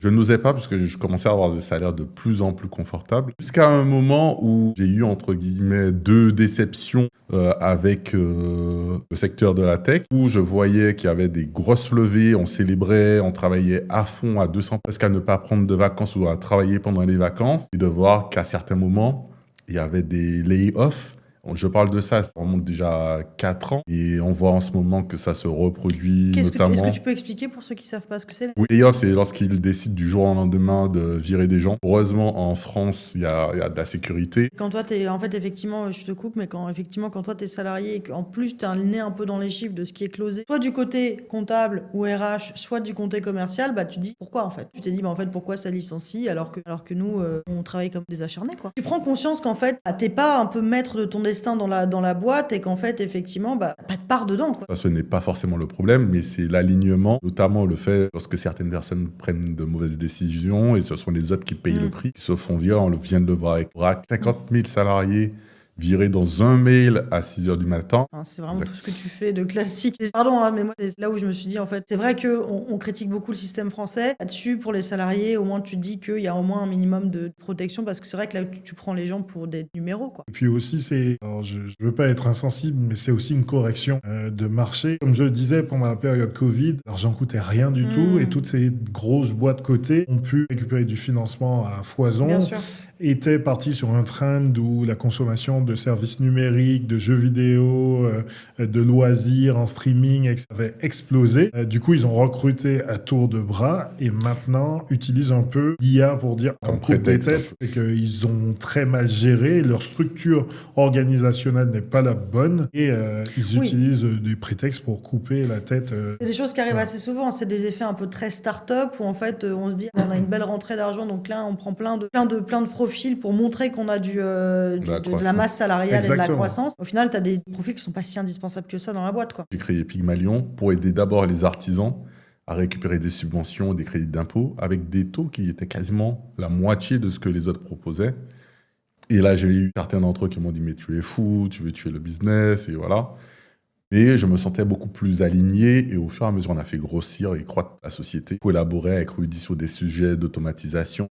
Je n'osais pas parce que je commençais à avoir des salaires de plus en plus confortables. Jusqu'à un moment où j'ai eu, entre guillemets, 2 déceptions avec le secteur de la tech, où je voyais qu'il y avait des grosses levées, on célébrait, on travaillait à fond, à 200, presque à ne pas prendre de vacances ou à travailler pendant les vacances, et de voir qu'à certains moments, il y avait des lay-offs. Je parle de ça remonte déjà à 4 ans et on voit en ce moment que ça se reproduit Est-ce que notamment. tu peux expliquer pour ceux qui savent pas ce que c'est? Oui, layoff, c'est lorsqu'ils décident du jour au lendemain de virer des gens. Heureusement, en France, il y a de la sécurité. Quand toi, en fait, effectivement, je te coupe, mais quand toi, t'es salarié et qu'en plus, t'as le nez un peu dans les chiffres de ce qui est closé, soit du côté comptable ou RH, soit du côté commercial, bah, tu te dis pourquoi, en fait. Tu t'es dit, bah, en fait, pourquoi ça licencie alors que nous, on travaille comme des acharnés, quoi. Tu prends conscience qu'en fait, bah, t'es pas un peu maître de ton destin dans la boîte et qu'en fait, effectivement, bah, pas de part dedans, quoi. Ça, ce n'est pas forcément le problème, mais c'est l'alignement, notamment le fait lorsque certaines personnes prennent de mauvaises décisions et ce sont les autres qui payent le prix, qui se font virer. On vient de le voir avec Braque. 50 000 salariés virés dans un mail à 6 heures du matin. Enfin, c'est vraiment tout ce que tu fais de classique. Pardon, hein, mais moi, c'est là où je me suis dit, en fait, c'est vrai qu'on critique beaucoup le système français. Là-dessus, pour les salariés, au moins, tu te dis qu'il y a au moins un minimum de protection parce que c'est vrai que là, tu prends les gens pour des numéros, quoi. Et puis aussi, alors je veux pas être insensible, mais c'est aussi une correction de marché. Comme je le disais, pendant la période Covid, l'argent coûtait rien du tout et toutes ces grosses boîtes cotées ont pu récupérer du financement à foison. Bien sûr. Étaient partis sur un trend où la consommation de services numériques, de jeux vidéo, de loisirs en streaming avait explosé. Du coup, ils ont recruté à tour de bras et maintenant utilisent un peu l'IA pour dire on coupe des têtes et qu'ils ont très mal géré. Leur structure organisationnelle n'est pas la bonne et ils utilisent des prétextes pour couper la tête. C'est des choses qui arrivent assez souvent. C'est des effets un peu très start-up où en fait on se dit on a une belle rentrée d'argent donc là on prend plein de profils pour montrer qu'on a de la masse salariale et de la croissance. Au final, tu as des profils qui sont pas si indispensables que ça dans la boîte, quoi. J'ai créé Pygmalion pour aider d'abord les artisans à récupérer des subventions, des crédits d'impôt avec des taux qui étaient quasiment la moitié de ce que les autres proposaient. Et là, j'ai eu certains d'entre eux qui m'ont dit « mais tu es fou, tu veux tuer le business » et voilà. Et je me sentais beaucoup plus aligné et au fur et à mesure, on a fait grossir et croître la société, collaborer avec Rudy sur des sujets d'automatisation.